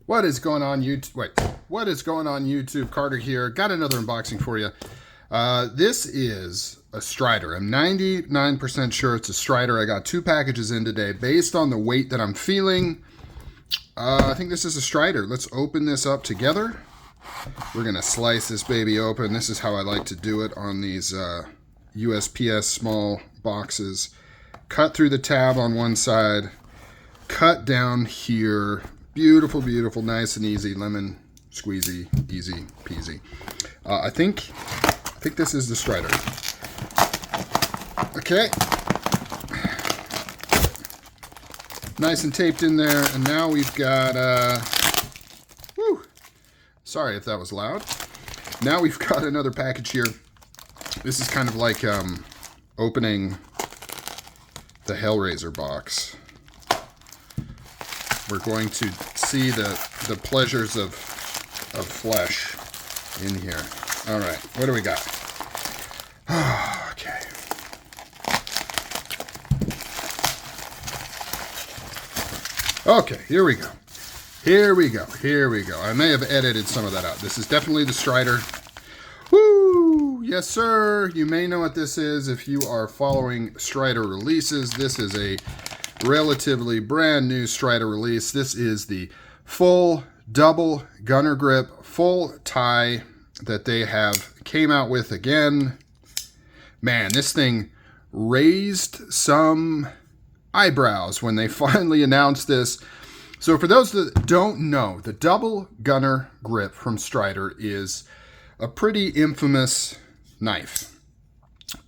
What is going on YouTube? Wait, what is going on YouTube? Carter here. Got another unboxing for you. This is a Strider. I'm 99% sure it's a Strider. I got two packages in today. Based on the weight that I'm feeling, I think this is a Strider. Let's open this up together. We're going to slice this baby open. This is how I like to do it on these USPS small boxes. Cut through the tab on one side. Cut down here. Beautiful, beautiful, nice and easy, lemon squeezy, easy peasy. I think this is the Strider. Okay. Nice and taped in there, and now we've got, whew, sorry if that was loud. Now we've got another package here. This is kind of like opening the Hellraiser box. We're going to see the pleasures of flesh in here. All right, what do we got? Okay. Okay, here we go. Here we go. Here we go. I may have edited some of that out. This is definitely the Strider. Woo! Yes, sir. You may know what this is if you are following Strider releases. This is a relatively brand new Strider release. This is the full double gunner grip full tie that they have came out with again. Man, this thing raised some eyebrows when they finally announced this. So for those that don't know, the double gunner grip from Strider is a pretty infamous knife.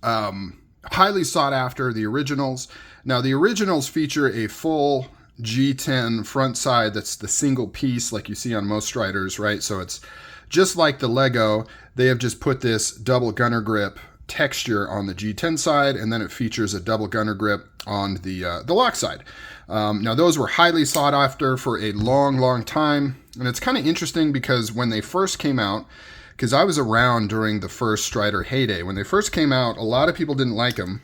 Highly sought after, the originals. Now, the originals feature a full G10 front side that's the single piece like you see on most Striders, right? So it's just like the Lego. They have just put this double gunner grip texture on the G10 side, and then it features a double gunner grip on the lock side. Now, those were highly sought after for a long, long time. And it's kind of interesting because when they first came out, because I was around during the first Strider heyday, when they first came out, a lot of people didn't like them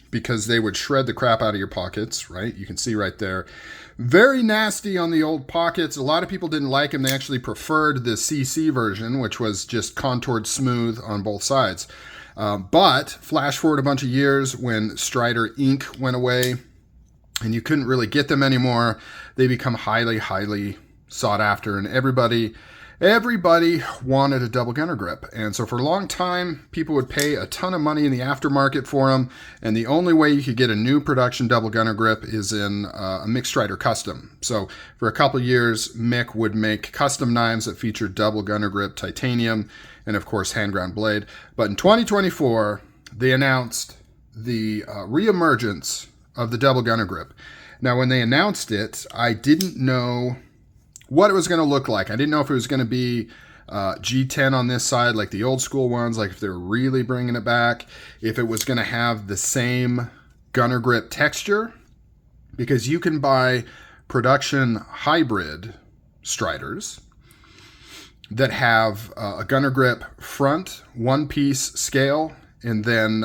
because they would shred the crap out of your pockets, right? You can see right there. Very nasty on the old pockets. A lot of people didn't like them. They actually preferred the CC version, which was just contoured smooth on both sides. But flash forward a bunch of years when Strider Ink went away and you couldn't really get them anymore, they become highly, highly sought after, and everybody wanted a double gunner grip. And so for a long time, people would pay a ton of money in the aftermarket for them. And the only way you could get a new production double gunner grip is in a Mick Strider custom. So for a couple of years, Mick would make custom knives that featured double gunner grip titanium and of course hand ground blade. But in 2024, they announced the reemergence of the double gunner grip. Now, when they announced it, I didn't know what it was going to look like. I didn't know if it was going to be G10 on this side, like the old school ones, like if they're really bringing it back, if it was going to have the same gunner grip texture, because you can buy production hybrid Striders that have a gunner grip front, one-piece scale, and then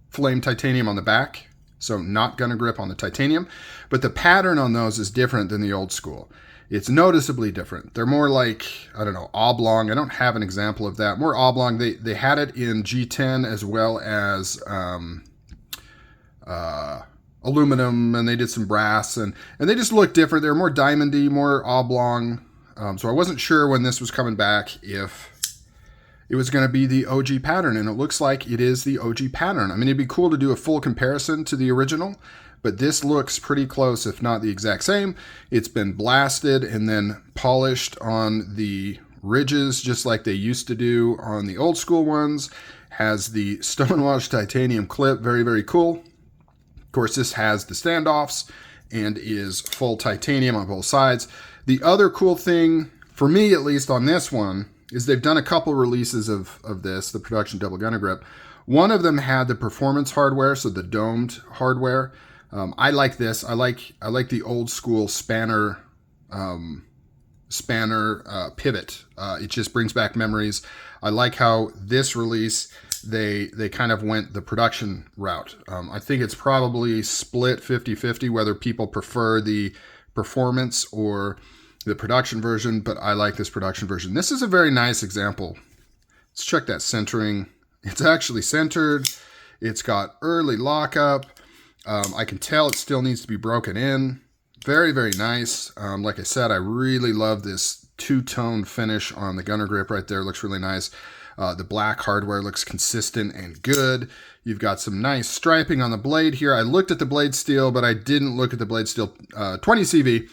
flame titanium on the back. So not gunner grip on the titanium, but the pattern on those is different than the old school. It's noticeably different. They're more like, I don't know, oblong. I don't have an example of that. More oblong. They had it in G10 as well as aluminum, and they did some brass, and they just look different. They're more diamondy, more oblong. So I wasn't sure when this was coming back if it was going to be the OG pattern, and it looks like it is the OG pattern. I mean, it'd be cool to do a full comparison to the original, but this looks pretty close, if not the exact same. It's been blasted and then polished on the ridges, just like they used to do on the old school ones. Has the stonewashed titanium clip, very, very cool. Of course, this has the standoffs and is full titanium on both sides. The other cool thing, for me at least on this one, is they've done a couple releases of this, the production double gunner grip. One of them had the performance hardware, so the domed hardware. I like this. I like the old school spanner pivot. It just brings back memories. I like how this release they kind of went the production route. I think it's probably split 50-50 whether people prefer the performance or the production version, but I like this production version. This is a very nice example. Let's check that centering. It's actually centered. It's got early lockup. I can tell it still needs to be broken in. Very, very nice. Like I said, I really love this two-tone finish on the gunner grip right there. It looks really nice. The black hardware looks consistent and good. You've got some nice striping on the blade here. I looked at the blade steel, but I didn't look at the blade steel 20 CV.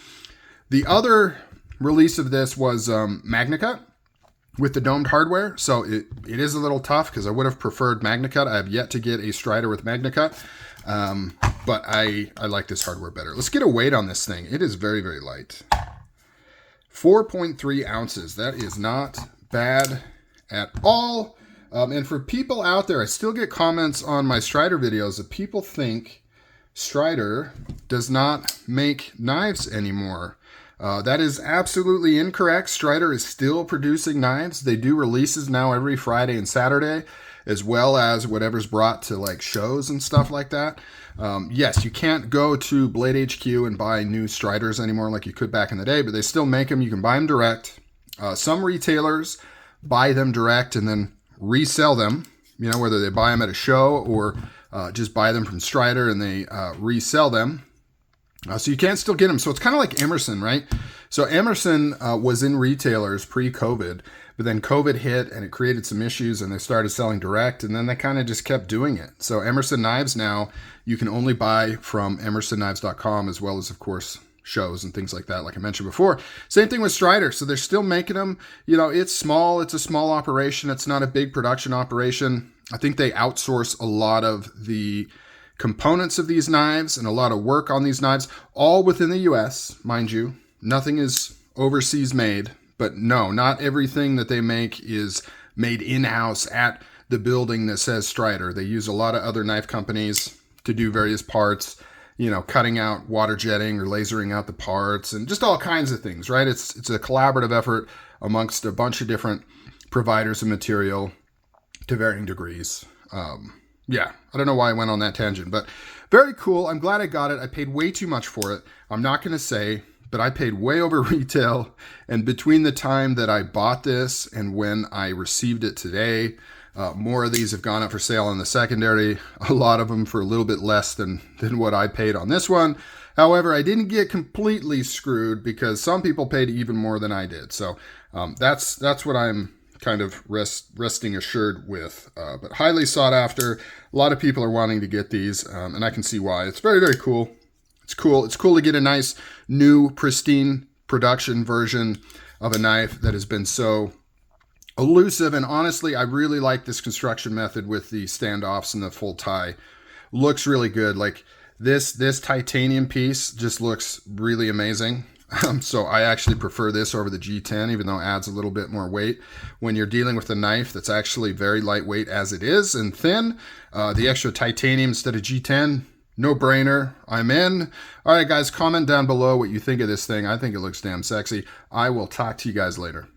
The other release of this was MagnaCut with the domed hardware. So it is a little tough because I would have preferred MagnaCut. I have yet to get a Strider with MagnaCut, but I like this hardware better. Let's get a weight on this thing. It is very, very light. 4.3 ounces. That is not bad at all. And for people out there, I still get comments on my Strider videos that people think Strider does not make knives anymore. That is absolutely incorrect. Strider is still producing knives. They do releases now every Friday and Saturday, as well as whatever's brought to like shows and stuff like that. Yes, you can't go to Blade HQ and buy new Striders anymore like you could back in the day, but they still make them. You can buy them direct. Some retailers buy them direct and then resell them, you know, whether they buy them at a show or just buy them from Strider and they resell them. So you can still get them. So it's kind of like Emerson, right? So Emerson was in retailers pre-COVID, but then COVID hit and it created some issues and they started selling direct, and then they kind of just kept doing it. So Emerson knives now, you can only buy from emersonKnives.com, as well as, of course, shows and things like that, like I mentioned before. Same thing with Strider. So they're still making them. You know, it's small. It's a small operation. It's not a big production operation. I think they outsource a lot of the components of these knives and a lot of work on these knives, all within the US, mind you. Nothing is overseas made, but no, not everything that they make is made in-house at the building that says Strider. They use a lot of other knife companies to do various parts, you know, cutting out water jetting or lasering out the parts and just all kinds of things, right? It's a collaborative effort amongst a bunch of different providers of material to varying degrees. Yeah, I don't know why I went on that tangent, but very cool. I'm glad I got it. I paid way too much for it. I'm not going to say, but I paid way over retail. And between the time that I bought this and when I received it today, more of these have gone up for sale in the secondary, a lot of them for a little bit less than what I paid on this one. However, I didn't get completely screwed because some people paid even more than I did. So that's what I'm kind of resting assured with, but highly sought after. A lot of people are wanting to get these, and I can see why. It's very, very cool. It's cool. It's cool to get a nice, new, pristine production version of a knife that has been so elusive. And honestly, I really like this construction method with the standoffs and the full tie. Looks really good. Like this titanium piece just looks really amazing. So I actually prefer this over the G10, even though it adds a little bit more weight. When you're dealing with a knife that's actually very lightweight as it is and thin, the extra titanium instead of G10, no brainer. I'm in. All right, guys, comment down below what you think of this thing. I think it looks damn sexy. I will talk to you guys later.